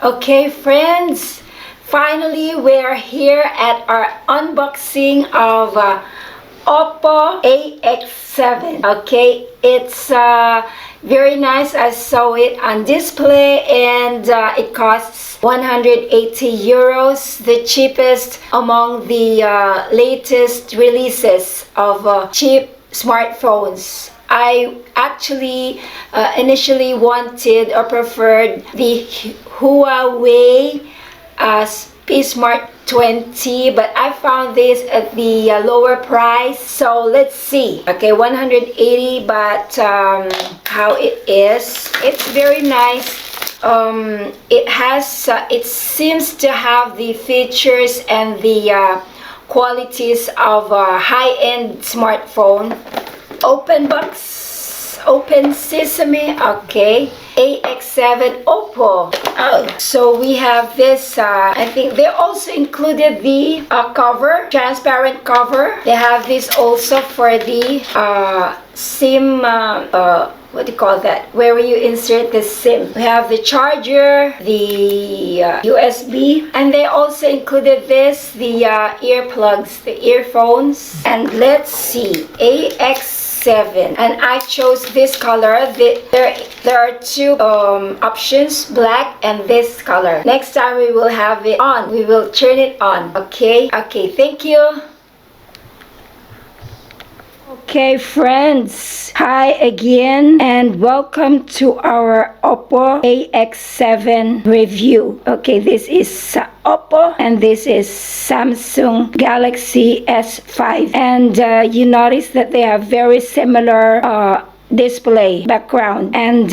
Okay, friends, finally we're here at our unboxing of Oppo AX7. Okay, it's very nice. I saw it on display and it costs 180 euros, the cheapest among the latest releases of cheap smartphones. I actually initially wanted or preferred the Huawei P Smart 20, but I found this at the lower price. So let's see. Okay, 180, but how it is, it's very nice. It seems to have the features and the qualities of a high-end smartphone. Open box, open sesame. Okay, AX7 Oppo. Oh, so we have this. I think they also included the cover, transparent cover. They have this also for the SIM. What do you call that? Where you insert the SIM. We have the charger, the USB, and they also included this, the earplugs, the earphones. And let's see, AX7, and I chose this color. There are two options, black and this color. Next time we will have it on. We will turn it on. Okay, thank you. Okay, friends, hi again and welcome to our Oppo AX7 review. Okay, this is Oppo and this is Samsung Galaxy S5, and you notice that they have very similar display background, and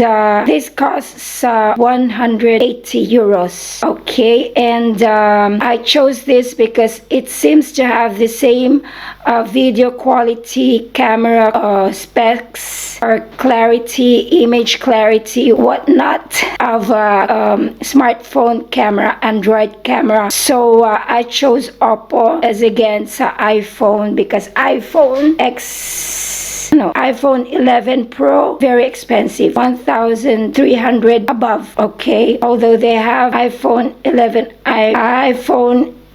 this costs 180 euros. Okay, and I chose this because it seems to have the same video quality, camera specs or clarity, image clarity, whatnot of smartphone camera, Android camera. So I chose Oppo as against iPhone, because iPhone 11 Pro, very expensive, 1,300 above. Okay, although they have iPhone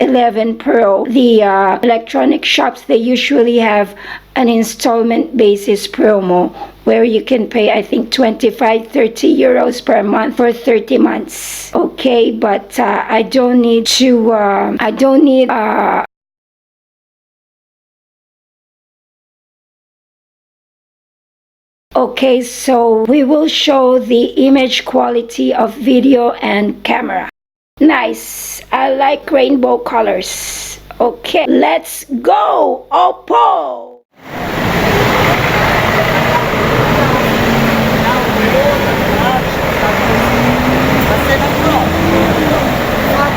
11 Pro, the electronic shops, they usually have an installment basis promo where you can pay, I think, 25-30 euros per month for 30 months. Okay, but I don't need Okay, so we will show the image quality of video and camera. Nice, I like rainbow colors. Okay, let's go, Oppo!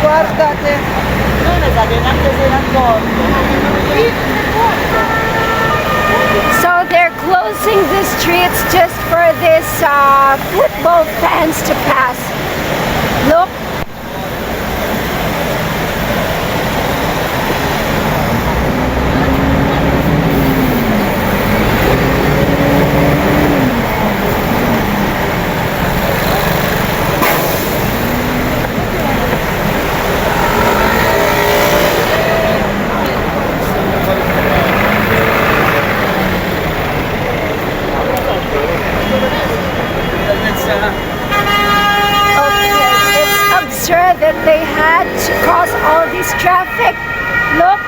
Guardate, non ne sa che neanche se ne accorge. So they're closing the streets just for this football fans to pass. Look. That they had to cause all this traffic. Look.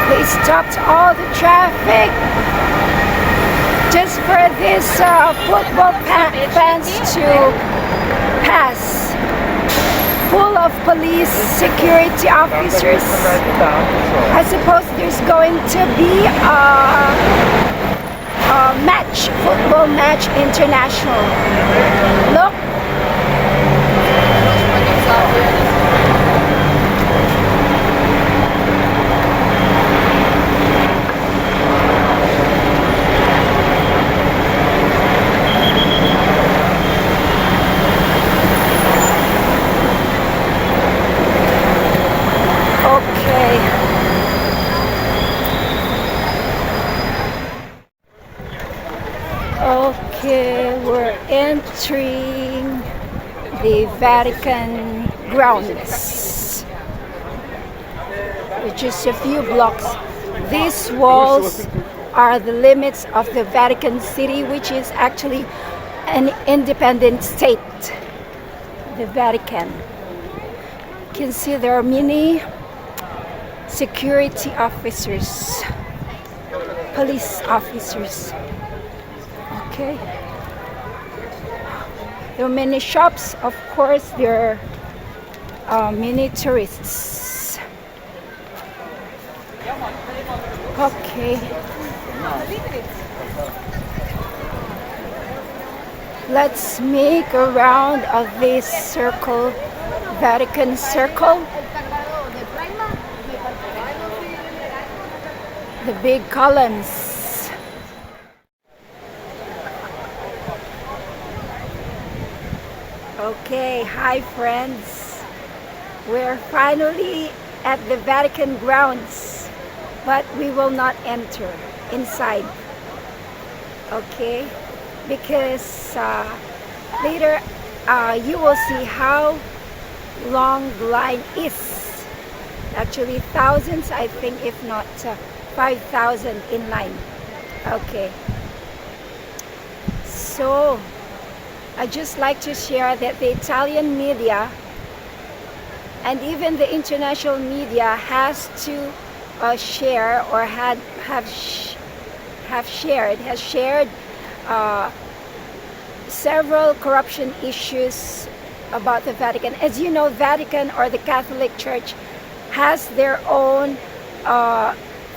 They stopped all the traffic just for this football fans to pass. Full of police, security officers. I suppose there's going to be a match, football match, international. Look. entering the Vatican grounds, which is a few blocks. These walls are the limits of the Vatican City, which is actually an independent state, the Vatican. You can see there are many security officers, police officers. Okay. There are many shops, of course. There are many tourists. Okay. Let's make a round of this circle, Vatican Circle. The big columns. Okay, hi friends. We're finally at the Vatican grounds, but we will not enter inside. Okay, because later you will see how long the line is. Actually thousands, I think, if not 5,000 in line. Okay, so I'd just like to share that the Italian media and even the international media has to share or has shared several corruption issues about the Vatican. As you know, Vatican or the Catholic Church has their own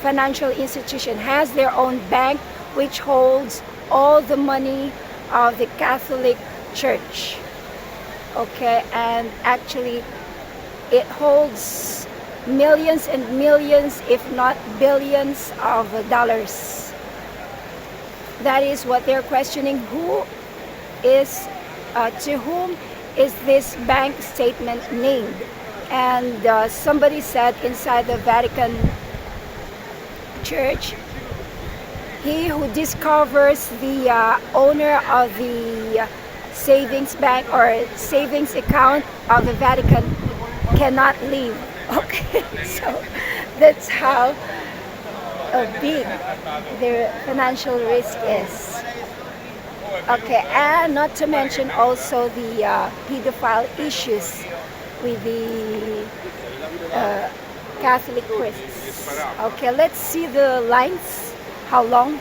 financial institution, has their own bank which holds all the money of the Catholic Church. Okay, and actually it holds millions and millions, if not billions of dollars. That is what they're questioning. Who is, to whom is this bank statement named? And somebody said inside the Vatican Church, he who discovers the owner of the savings bank or savings account of the Vatican cannot leave. Okay, so that's how big their financial risk is. Okay, and not to mention also the pedophile issues with the Catholic priests. Okay, let's see the lines, how long.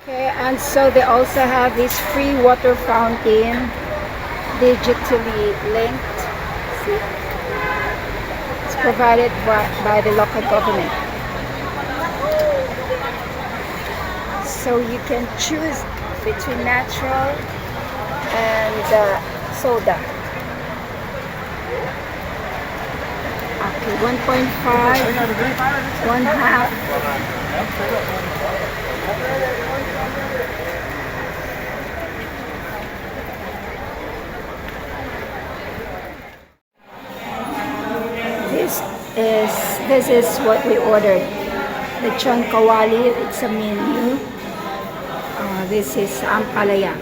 Okay, and so they also have this free water fountain, digitally linked. See? It's provided by the local government. So you can choose between natural and soda. Okay, 1.5, 1/2. This is what we ordered. Lechon kawali, it's a menu. This is ampalaya.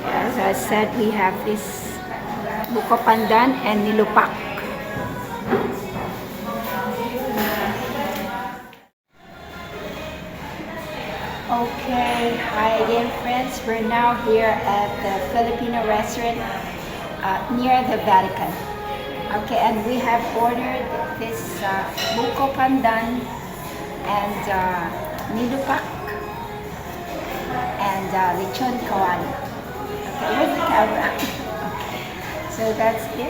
As I said, we have this buko pandan and nilupak. Okay, hi again friends. We're now here at the Filipina restaurant near the Vatican. Okay, and we have ordered this buko pandan and nilupak and lechon kawali. Okay, where's the camera? Okay, so that's it.